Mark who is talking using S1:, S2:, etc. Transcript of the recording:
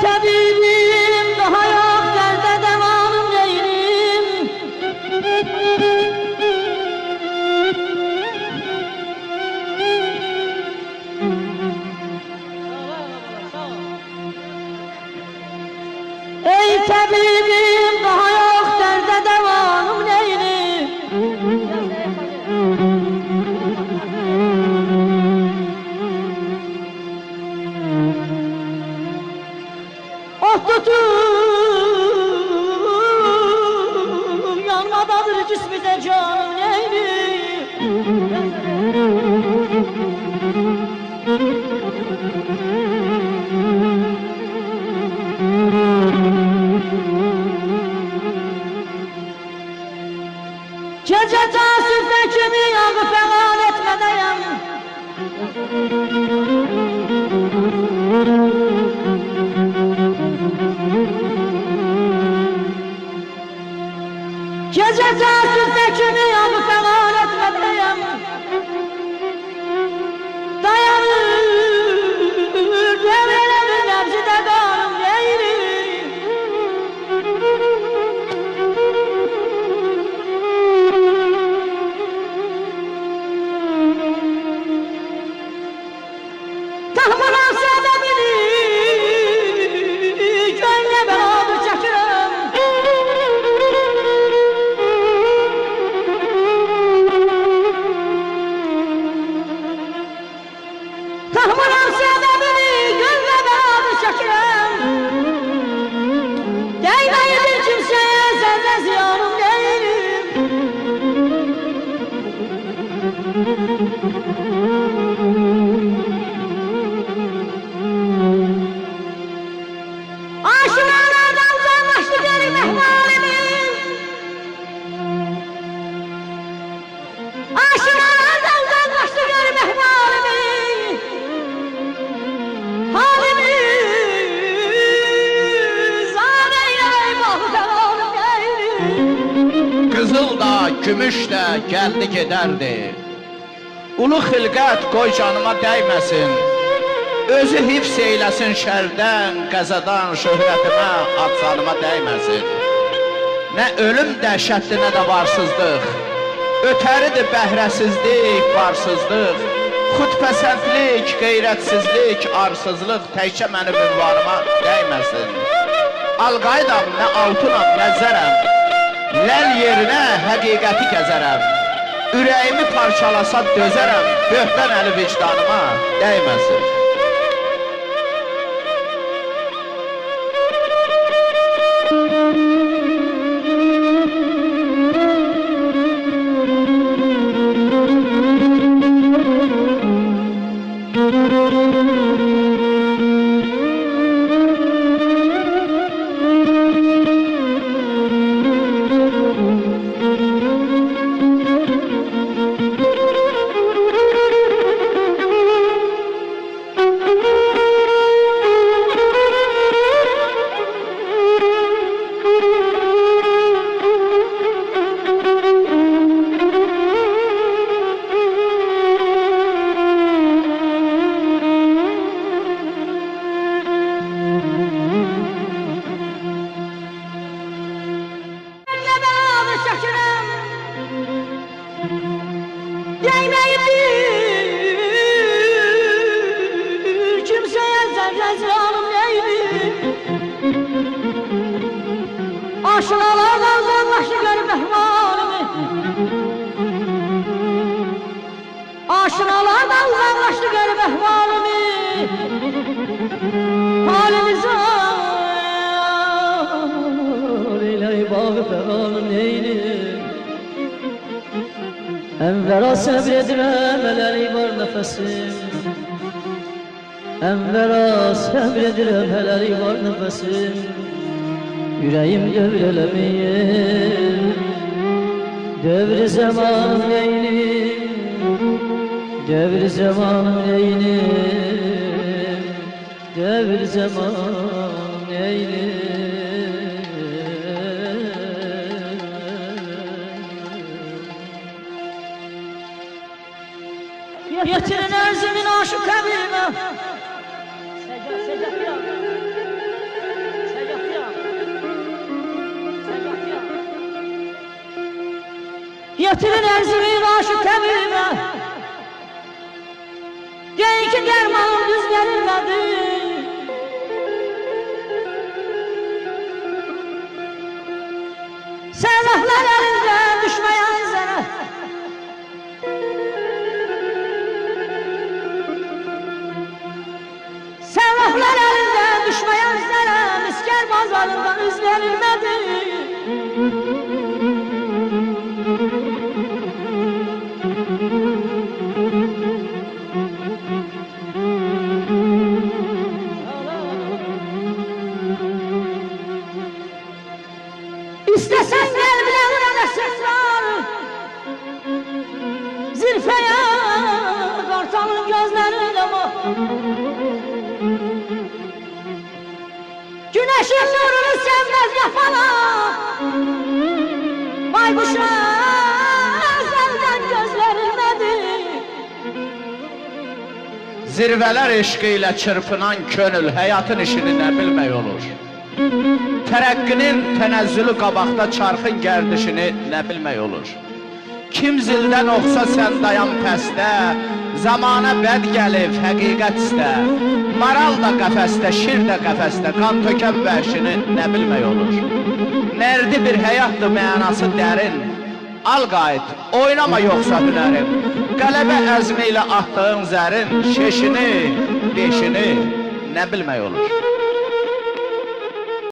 S1: tabibim, daha yok derde devanım neylim. Ey tabibim, daha yok derde devanım neylim. Oh tutum yanmadadır cismi de canım neylim. Gece tasüfte kimi yağı felan etmedeyim. Gece tasüfte kimi yağı felan etmedeyim. Dayanır devrelerin nefside kanım değilim. Tahmıran sebebini gönle beraber çekirim. Tahmıran sebebini gönle beraber çekirim. Değmeyin kimseye zerre ziyanım değilim. Aşıralardan uzaklaştı geri mehmalimin. Aşıralardan uzaklaştı geri mehmalimin. Halimiz ağabeyler mahvelanım değilim.
S2: Kızıl da, gümüş de geldi giderdi. Ulu xilqət qoy canıma dəyməsin. Özü hifz eyləsin şərdən, qəzadan, şöhrətimə, adsanıma dəyməsin. Nə ölüm dəhşətli, nə də varsızlıq. Ötəridir bəhrəsizlik, varsızlıq. Xudpəsəndlik, qeyrətsizlik, arsızlıq təkcə mənim ünvanıma dəyməsin. Al-qaydam, nə altınam, nə zərəm. Ləl yerinə həqiqəti gəzərəm. Ürəyimi parçalasa dözərəm, böhtən əli vicdanıma dəyməsin.
S1: Değmeyip bir kimseye zerre ziyanım neylim. Aşıralardan uzaklaştı geri mehmalimi. Aşıralardan uzaklaştı geri mehmalimi. Halimize leyley bağı feranım neylim. Envera sabredirem, helali var nefesim. Envera sabredirem, helali var nefesim. Yüreğim devrelemiyor. Devri zamanım neylim, devri zamanım neylim, devri zamanım neylim. Getirin erzimin aşık kabirime. Getirin erzimi başı kəmirmə Deyin ki dermanım düz verilmədi Sevdaklar elində düşmeyen zərə Sevdaklar elində düşmeyen zərə Misker bazarından üz verilmədi İstesen gel bilen desinler Zirfeye kartalın gözlerinde bu Güneşin nurunu sevmez yapana Baykuşa ezelden gözlerilmedi
S2: Zirveler eşqiyle çırpınan könül həyatın işini nə bilmək olur? Tərəqqinin tənəzzülü qabaqda çarxın gərdişini nə bilmək olur? Kim zildən oxsa sən dayan pəstə, zamana bəd gəlib həqiqət istə. Maral da qəfəsdə, şir də qəfəsdə, qan tökən vəhşini nə bilmək olur? Nərdi bir həyatdır mənası dərin, al qayıt, oynama yoxsa hünərim. Qələbə əzmi ilə atdığın zərin, şeşini, beşini nə bilmək olur?